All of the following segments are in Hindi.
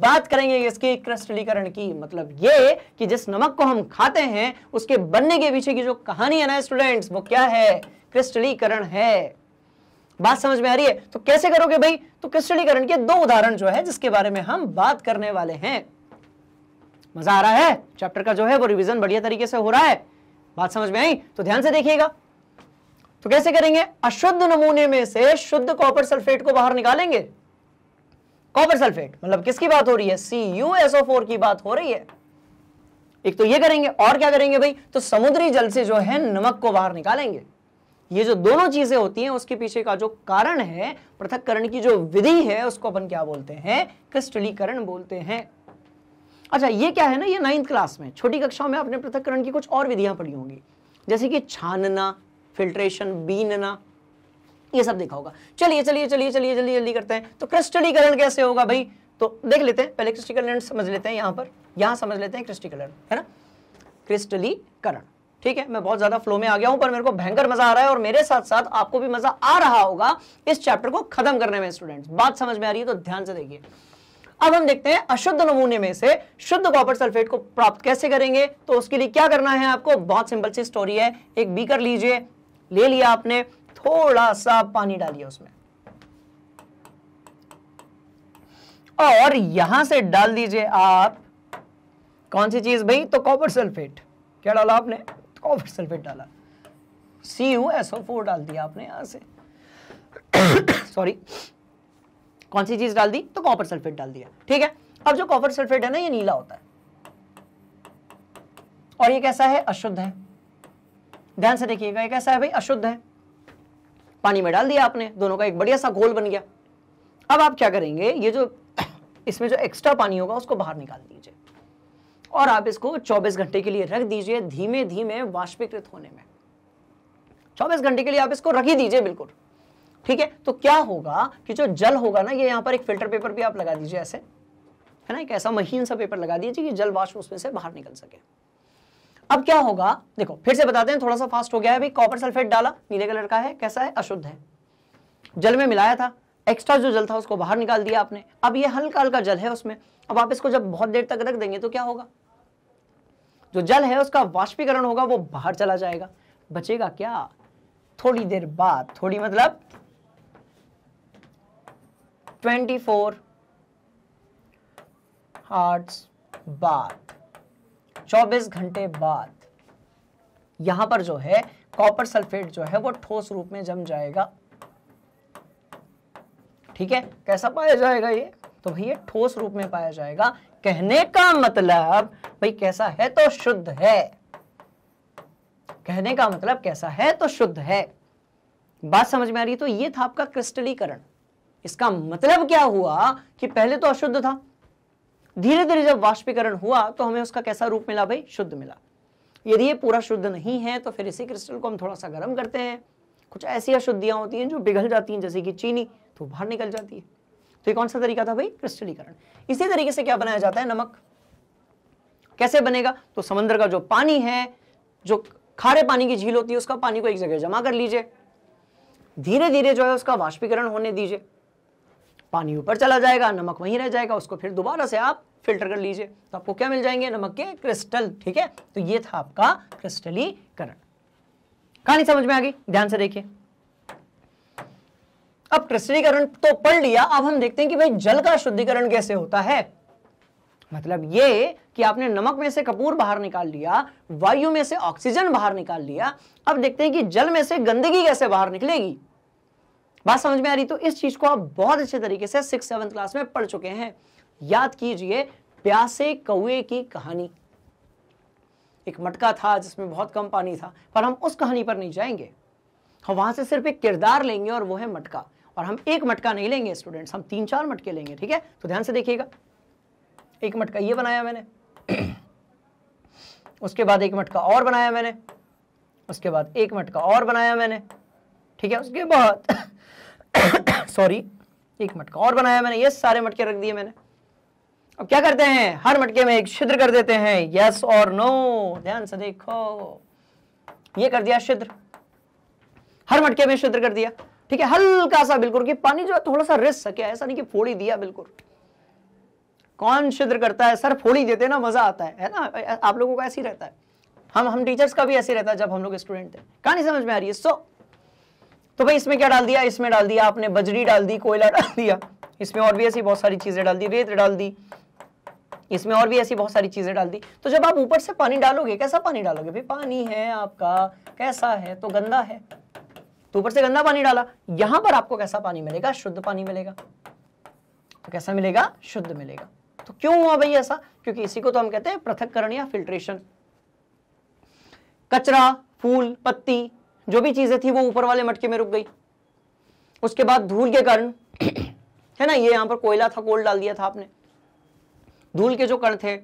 बात करेंगे इसके क्रिस्टलीकरण की। मतलब ये कि जिस नमक को हम खाते हैं उसके बनने के पीछे की जो कहानी है ना स्टूडेंट्स, वो क्या है? क्रिस्टलीकरण है। बात समझ में आ रही है? तो कैसे करोगे भाई? तो क्रिस्टलीकरण के दो उदाहरण जो है जिसके बारे में हम बात करने वाले हैं। मजा आ रहा है? चैप्टर का जो है वो रिवीजन बढ़िया तरीके से हो रहा है। बात समझ में आई? तो ध्यान से देखिएगा। तो कैसे करेंगे? अशुद्ध नमूने में से शुद्ध कॉपर सल्फेट को बाहर निकालेंगे। कॉपर सल्फेट मतलब किसकी बात हो रही है? CuSO4 की बात हो रही है। एक तो ये करेंगे, और क्या करेंगे भाई? तो समुद्री जल से जो है नमक को बाहर निकालेंगे। ये जो दोनों चीजें होती हैं उसके पीछे का जो कारण है, पृथक्करण की जो विधि है, उसको अपन क्या बोलते हैं? क्रिस्टलीकरण बोलते हैं। अच्छा, ये क्या है ना, ये 9th क्लास में छोटी कक्षाओं में आपने पृथक्करण की कुछ और विधियां पढ़ी होंगी, जैसे कि छानना, फिल्ट्रेशन, बीनना, ये सब देखा होगा। चलिए चलिए चलिए चलिए जल्दी जल्दी करते हैं। तो क्रिस्टलीकरण कैसे होगा भाई? तो देख लेते हैं, पहले क्रिस्टलीकरण समझ लेते हैं। यहां समझ लेते हैं क्रिस्टलीकरण, है ना? क्रिस्टलीकरण, ठीक है। मैं बहुत ज्यादा फ्लो में आ गया हूं, पर मेरे को भयंकर मजा आ रहा है और मेरे साथ साथ आपको भी मजा आ रहा होगा इस चैप्टर को खत्म करने में। स्टूडेंट्स, बात समझ में आ रही है तो ध्यान से देखिए। अब हम देखते हैं अशुद्ध नमूने में से शुद्ध कॉपर सल्फेट को प्राप्त कैसे करेंगे। तो उसके लिए क्या करना है आपको? बहुत सिंपल सी स्टोरी है। एक बीकर लीजिए, ले लिया आपने, थोड़ा सा पानी डालिए उसमें और यहां से डाल दीजिए आप कौन सी चीज भाई? तो कॉपर सल्फेट। क्या डाला आपने? कॉपर सल्फेट डाला। CuSO4 डाल दिया आपने यहां से सॉरी, कौन सी चीज डाल दी? तो कॉपर सल्फेट डाल दिया, ठीक है। अब जो कॉपर सल्फेट है ना, ये नीला होता है और ये कैसा है? अशुद्ध है। ध्यान से देखिएगा, ये कैसा है भाई? अशुद्ध है। पानी में डाल दिया आपने, दोनों का एक बढ़िया सा घोल बन गया। अब आप क्या करेंगे? ये जो इसमें जो एक्स्ट्रा पानी होगा उसको बाहर निकाल दीजिए और आप इसको 24 घंटे के लिए रख दीजिए, धीमे धीमे वाष्पीकृत होने में। 24 घंटे के लिए आप इसको रख ही दीजिए, बिल्कुल, ठीक है। तो क्या होगा कि जो जल होगा ना, ये यहां पर एक फिल्टर पेपर भी आप लगा दीजिए ऐसे, है ना, एक ऐसा महीन सा पेपर लगा दीजिए कि जल वाष्प उसमें से बाहर निकल सके। अब क्या होगा? देखो फिर से बताते हैं, थोड़ा सा फास्ट हो गया है भाई। कॉपर सल्फेट डाला, नीले कलर का है, कैसा है? अशुद्ध है। जल में मिलाया था, एक्स्ट्रा जो जल था उसको बाहर निकाल दिया आपने। अब ये हल्का हल्का जल है उसमें। अब आप इसको जब बहुत देर तक रख देंगे तो क्या होगा? जो जल है उसका वाष्पीकरण होगा, वो बाहर चला जाएगा। बचेगा क्या? थोड़ी देर बाद, थोड़ी मतलब 24 आवर्स बाद, 24 घंटे बाद, यहां पर जो है कॉपर सल्फेट जो है वो ठोस रूप में जम जाएगा, ठीक है। कैसा पाया जाएगा ये? तो भाई ये ठोस रूप में पाया जाएगा। कहने का मतलब भाई कैसा है? तो शुद्ध है। कहने का मतलब कैसा है? तो शुद्ध है। बात समझ में आ रही है? तो ये था आपका क्रिस्टलीकरण। इसका मतलब क्या हुआ कि पहले तो अशुद्ध था, धीरे धीरे जब वाष्पीकरण हुआ तो हमें उसका कैसा रूप मिला भाई? शुद्ध मिला। यदि ये पूरा शुद्ध नहीं है तो फिर इसी क्रिस्टल को हम थोड़ा सा गर्म करते हैं। कुछ ऐसी अशुद्धियां होती हैं जो पिघल जाती हैं, जैसे कि चीनी, तो बाहर निकल जाती है। तो ये कौन सा तरीका था भाई? क्रिस्टलीकरण। इसी तरीके से क्या बनाया जाता है? नमक। कैसे बनेगा? तो समंदर का जो पानी है, जो खारे पानी की झील होती है, उसका पानी को एक जगह जमा कर लीजिए, धीरे धीरे जो है उसका वाष्पीकरण होने दीजिए। पानी ऊपर चला जाएगा, नमक वहीं रह जाएगा, उसको फिर दोबारा से आप फिल्टर कर लीजिए, तो आपको क्या मिल जाएंगे? नमक के क्रिस्टल, ठीक है। तो ये था आपका क्रिस्टलीकरण। कहानी समझ में आ गई? ध्यान से देखिए। अब क्रिस्टलीकरण तो पढ़ लिया, अब हम देखते हैं कि भाई जल का शुद्धिकरण कैसे होता है। मतलब ये कि आपने नमक में से कपूर बाहर निकाल लिया, वायु में से ऑक्सीजन बाहर निकाल लिया, अब देखते हैं कि जल में से गंदगी कैसे बाहर निकलेगी। बात समझ में आ रही? तो इस चीज को आप बहुत अच्छे तरीके से 6th-7th क्लास में पढ़ चुके हैं। याद कीजिए, प्यासे कौए की कहानी। एक मटका था जिसमें बहुत कम पानी था, पर हम उस कहानी पर नहीं जाएंगे। हम वहां से सिर्फ एक किरदार लेंगे और वो है मटका। और हम एक मटका नहीं लेंगे स्टूडेंट्स, हम 3-4 मटके लेंगे, ठीक है। तो ध्यान से देखिएगा। एक मटका ये बनाया मैंने, उसके बाद एक मटका और बनाया मैंने, उसके बाद एक मटका और बनाया मैंने, ठीक है। उसके बाद सॉरी, एक मटका और बनाया मैंने। ये सारे मटके रख दिए मैंने। अब क्या करते हैं? हर मटके में एक छिद्र कर देते हैं, यस और नो। ध्यान से देखो, ये कर दिया छिद्र, हर मटके में छिद्र कर दिया, ठीक है। हल्का सा बिल्कुल कि पानी जो है थोड़ा सा रिस सके, ऐसा नहीं कि फोड़ ही दिया बिल्कुल। कौन छिद्र करता है, सर फोड़ ही देते हैं ना, मजा आता है ना। आप लोगों को ऐसे ही रहता है, हम टीचर्स का भी ऐसे रहता है जब हम लोग स्टूडेंट थे। कहानी समझ में आ रही है? तो भाई इसमें क्या डाल दिया, इसमें डाल दिया आपने बजरी डाल दी, कोयला डाल दिया, इसमें और भी ऐसी बहुत सारी चीजें डाल दी, रेत डाल दी, इसमें और भी ऐसी बहुत सारी चीजें डाल दी। तो जब आप ऊपर से पानी डालोगे, कैसा पानी डालोगे भाई? पानी है आपका, कैसा है? तो गंदा है, तो ऊपर से गंदा पानी डाला। यहां पर आपको कैसा पानी मिलेगा? शुद्ध पानी मिलेगा। तो कैसा मिलेगा? शुद्ध मिलेगा। तो क्यों हुआ भाई ऐसा? क्योंकि इसी को तो हम कहते हैं पृथक्करण या फिल्ट्रेशन। कचरा, फूल, पत्ती, जो भी चीजें थी वो ऊपर वाले मटके में रुक गई। उसके बाद धूल के कारण है ना, ये यहां पर कोयला था, कोल डाल दिया था आपने, धूल के जो कण थे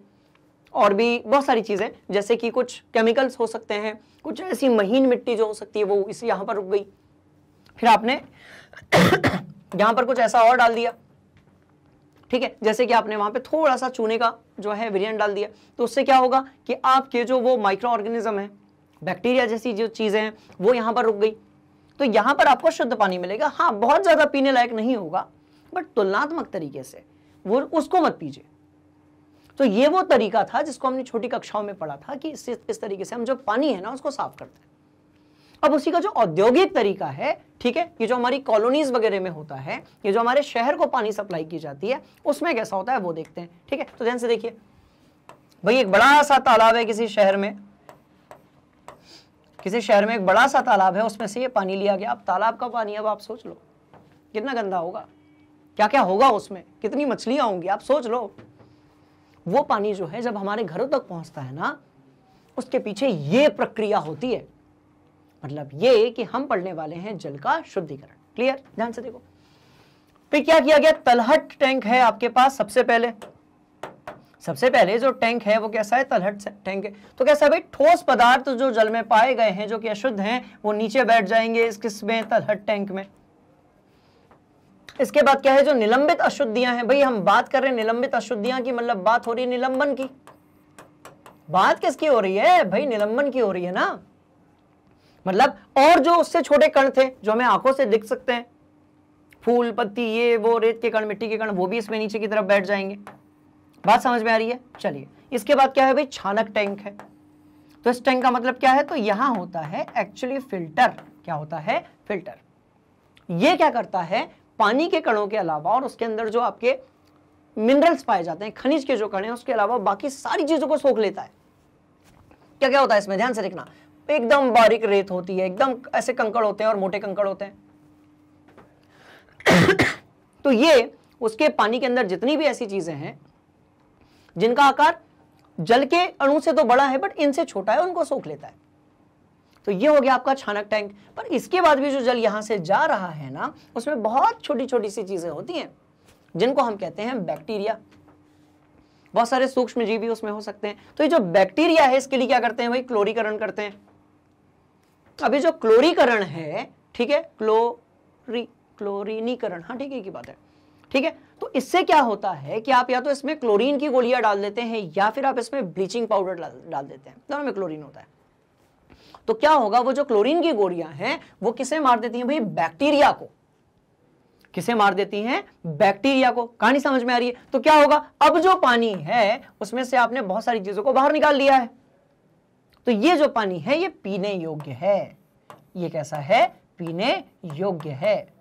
और भी बहुत सारी चीजें, जैसे कि कुछ केमिकल्स हो सकते हैं, कुछ ऐसी महीन मिट्टी जो हो सकती है वो इस यहां पर रुक गई। फिर आपने यहां पर कुछ ऐसा और डाल दिया, ठीक है, जैसे कि आपने वहां पे थोड़ा सा चूने का जो है वेरिएंट डाल दिया। तो उससे क्या होगा कि आपके जो वो माइक्रो ऑर्गेनिज्म है, बैक्टीरिया जैसी जो चीजें हैं, वो यहां पर रुक गई। तो यहां पर आपको शुद्ध पानी मिलेगा। हाँ, बहुत ज्यादा पीने लायक नहीं होगा, बट तुलनात्मक तरीके से वो उसको मत पीजिए। तो ये वो तरीका था जिसको हमने छोटी कक्षाओं में पढ़ा था कि इस तरीके से हम जो पानी है ना उसको साफ करते हैं। अब उसी का जो औद्योगिक तरीका है, ठीक है, ये जो हमारी कॉलोनीज वगैरह में होता है, ये जो हमारे शहर को पानी सप्लाई की जाती है, उसमें कैसा होता है वो देखते हैं। ठीक है, तो ध्यान से देखिए भाई, एक बड़ा सा तालाब है किसी शहर में, एक बड़ा सा तालाब है, उसमें से ये पानी लिया गया। अब तालाब का पानी, अब आप सोच लो कितना गंदा होगा, क्या क्या होगा उसमें, कितनी मछलियां होंगी, आप सोच लो। वो पानी जो है जब हमारे घरों तक पहुंचता है ना, उसके पीछे ये प्रक्रिया होती है। मतलब ये कि हम पढ़ने वाले हैं जल का शुद्धिकरण। क्लियर? ध्यान से देखो। फिर क्या किया गया? तलहट टैंक है आपके पास। सबसे पहले जो टैंक है वो कैसा है? तलहट टैंक है। तो कैसा है भाई? ठोस पदार्थ जो जल में पाए गए हैं जो कि अशुद्ध हैं, वो नीचे बैठ जाएंगे इस किसमें? तलहट टैंक में। इसके बाद क्या है? जो निलंबित अशुद्धियां हैं, भाई हम बात कर रहे हैं निलंबित अशुद्धियां की, मतलब बात हो रही है निलंबन की। बात किसकी हो रही है भाई? निलंबन की हो रही है ना। मतलब और जो उससे छोटे कण थे जो हमें आंखों से दिख सकते हैं, फूल, पत्ती, ये वो, रेत के कण, मिट्टी के कण, वो भी इसमें नीचे की तरफ बैठ जाएंगे। बात समझ में आ रही है? चलिए, इसके बाद क्या है भाई? छानक टैंक है। तो इस टैंक का मतलब क्या है? तो यहां होता है एक्चुअली फिल्टर। क्या होता है? फिल्टर। ये क्या करता है? पानी के कणों के अलावा और उसके अंदर जो आपके मिनरल्स पाए जाते हैं, खनिज के जो कण हैं, उसके अलावा बाकी सारी चीजों को सोख लेता है। क्या क्या होता है इसमें? ध्यान से देखना। एकदम बारीक रेत होती है, एकदम ऐसे कंकड़ होते हैं और मोटे कंकड़ होते हैं। तो ये उसके पानी के अंदर जितनी भी ऐसी चीजें हैं जिनका आकार जल के अणु से तो बड़ा है बट इनसे छोटा है, उनको सोख लेता है। तो ये हो गया आपका छानक टैंक। पर इसके बाद भी जो जल यहां से जा रहा है ना, उसमें बहुत छोटी छोटी सी चीजें होती हैं जिनको हम कहते हैं बैक्टीरिया। बहुत सारे सूक्ष्म जीव भी उसमें हो सकते हैं। तो ये जो बैक्टीरिया है, इसके लिए क्या करते हैं भाई? क्लोरीकरण करते हैं। अभी जो क्लोरीकरण है, ठीक है, क्लोरीनीकरण, हाँ ठीक है की बात है, ठीक है। तो इससे क्या होता है कि आप या तो इसमें क्लोरीन की गोलियां डाल देते हैं या फिर आप इसमें ब्लीचिंग पाउडर डाल देते हैं, दोनों में क्लोरीन होता है। तो क्या होगा? वो जो क्लोरीन की गोलियां हैं वो किसे मार देती हैं भाई? बैक्टीरिया को। किसे मार देती हैं? बैक्टीरिया को। कहानी समझ में आ रही है? तो क्या होगा? अब जो पानी है उसमें से आपने बहुत सारी चीजों को बाहर निकाल लिया है, तो ये जो पानी है ये पीने योग्य है। ये कैसा है? पीने योग्य है।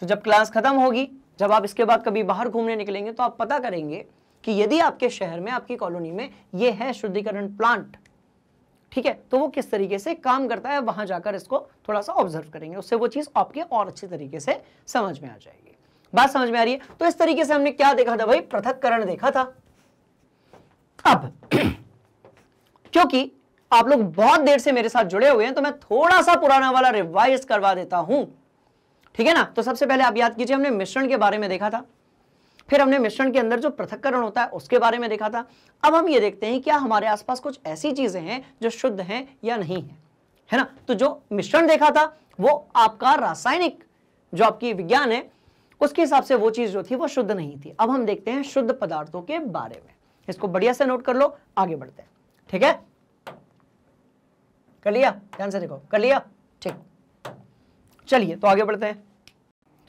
तो जब क्लास खत्म होगी, जब आप इसके बाद कभी बाहर घूमने निकलेंगे, तो आप पता करेंगे कि यदि आपके शहर में, आपकी कॉलोनी में ये है शुद्धिकरण प्लांट, ठीक है, तो वो किस तरीके से काम करता है, वहां जाकर इसको थोड़ा सा ऑब्जर्व करेंगे, उससे वो चीज आपके और अच्छे तरीके से समझ में आ जाएगी। बात समझ में आ रही है? तो इस तरीके से हमने क्या देखा था भाई? पृथक्करण देखा था। अब क्योंकि आप लोग बहुत देर से मेरे साथ जुड़े हुए हैं, तो मैं थोड़ा सा पुराना वाला रिवाइज करवा देता हूं, ठीक है ना। तो सबसे पहले आप याद कीजिए, हमने मिश्रण के बारे में देखा था, फिर हमने मिश्रण के अंदर जो पृथक्करण होता है उसके बारे में देखा था। अब हम ये देखते हैं क्या हमारे आसपास कुछ ऐसी चीजें हैं जो शुद्ध हैं या नहीं है ना। तो जो मिश्रण देखा था वो आपका रासायनिक जो आपकी विज्ञान है उसके हिसाब से वो चीज जो थी वो शुद्ध नहीं थी। अब हम देखते हैं शुद्ध पदार्थों के बारे में। इसको बढ़िया से नोट कर लो, आगे बढ़ते हैं, ठीक है। कर लिया? ध्यान से देखो, कर लिया? ठीक, चलिए तो आगे बढ़ते हैं।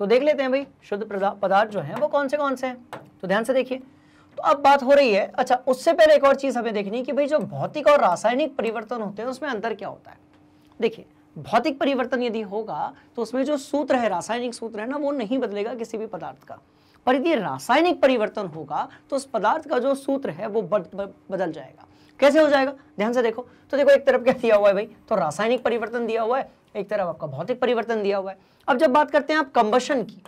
तो देख लेते हैं भाई शुद्ध पदार्थ जो है वो कौन से हैं। तो ध्यान से देखिए, तो अब बात हो रही है, अच्छा उससे पहले एक और चीज हमें देखनी है कि भाई जो भौतिक और रासायनिक परिवर्तन होते हैं उसमें अंतर क्या होता है। देखिए भौतिक परिवर्तन यदि होगा तो उसमें जो सूत्र है, रासायनिक सूत्र है ना, वो नहीं बदलेगा किसी भी पदार्थ का, पर यदि रासायनिक परिवर्तन होगा तो उस पदार्थ का जो सूत्र है वो बदल जाएगा। कैसे हो जाएगा, ध्यान से देखो। तो देखो एक तरफ क्या दिया हुआ है भाई, तो रासायनिक परिवर्तन दिया हुआ है, एक तरफ आपका भौतिक परिवर्तन दिया हुआ है। अब जब बात करते हैं आप कंबशन की,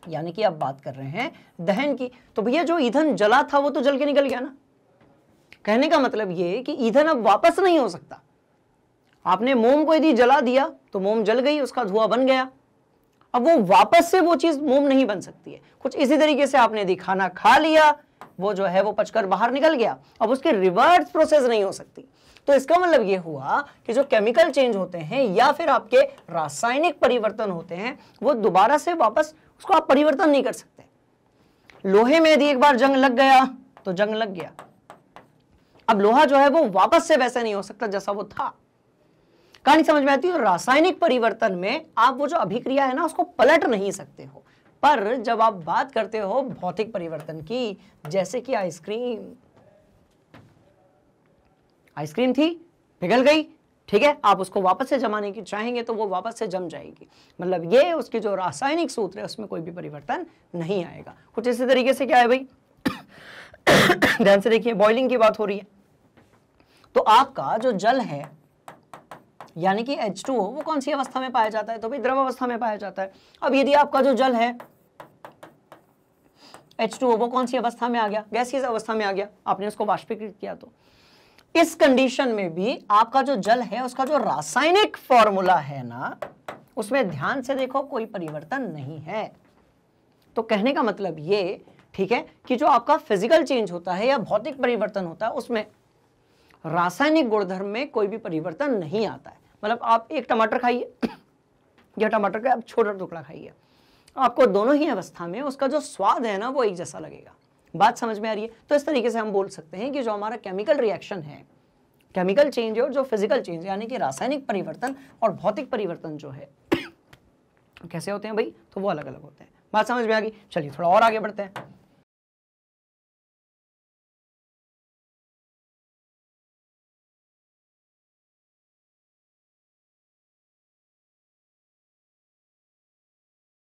यानी कि आप बात कर रहे हैं दहन की, तो भैया जो ईंधन जला था वो तो जल के निकल गया ना। कहने का मतलब ये कि ईंधन अब वापस नहीं हो सकता। आपने मोम को यदि जला दिया तो मोम जल गई, उसका धुआं बन गया, अब वो वापस से वो चीज मोम नहीं बन सकती है। कुछ इसी तरीके से आपने यदि खाना खा लिया, वो जो है वो पचकर बाहर निकल गया, अब उसकी रिवर्स प्रोसेस नहीं हो सकती। तो इसका मतलब ये हुआ कि जो केमिकल चेंज होते हैं या फिर आपके रासायनिक परिवर्तन होते हैं वो दोबारा से वापस उसको आप परिवर्तन नहीं कर सकते। लोहे में यदि एक बार जंग लग गया तो जंग लग गया, अब लोहा जो है वो वापस से वैसा नहीं हो सकता जैसा वो था। कहानी समझ में आती है। रासायनिक परिवर्तन में आप वो जो अभिक्रिया है ना उसको पलट नहीं सकते हो, पर जब आप बात करते हो भौतिक परिवर्तन की, जैसे कि आइसक्रीम थी, पिघल गई, ठीक है, आप उसको वापस से जमाने की चाहेंगे तो वो वापस से जम जाएगी, मतलब ये उसकी जो रासायनिक सूत्र है उसमें कोई भी परिवर्तन नहीं आएगा। कुछ इसी तरीके से क्या है भाई ध्यान से देखिए, बॉइलिंग की बात हो रही है, तो आपका जो जल है यानी कि H2O वो कौन सी अवस्था में पाया जाता है, तो भाई द्रव अवस्था में पाया जाता है। अब यदि आपका जो जल है H2O वो कौन सी अवस्था में आ गया, गैसीय अवस्था में आ गया, आपने उसको वाष्पीकृत किया। तो इस कंडीशन में भी आपका जो जल है उसका जो रासायनिक फॉर्मूला है ना उसमें ध्यान से देखो कोई परिवर्तन नहीं है। तो कहने का मतलब ये, ठीक है, कि जो आपका फिजिकल चेंज होता है या भौतिक परिवर्तन होता है उसमें रासायनिक गुणधर्म में कोई भी परिवर्तन नहीं आता है। मतलब आप एक टमाटर खाइए या टमाटर का आप छोटा टुकड़ा खाइए, आपको दोनों ही अवस्था में उसका जो स्वाद है ना वो एक जैसा लगेगा। बात समझ में आ रही है। तो इस तरीके से हम बोल सकते हैं कि जो हमारा केमिकल रिएक्शन है, केमिकल चेंज और जो फिजिकल चेंज यानी कि रासायनिक परिवर्तन और भौतिक परिवर्तन जो है कैसे होते हैं भाई, तो वो अलग अलग होते हैं। बात समझ में आ गई। चलिए थोड़ा और आगे बढ़ते हैं।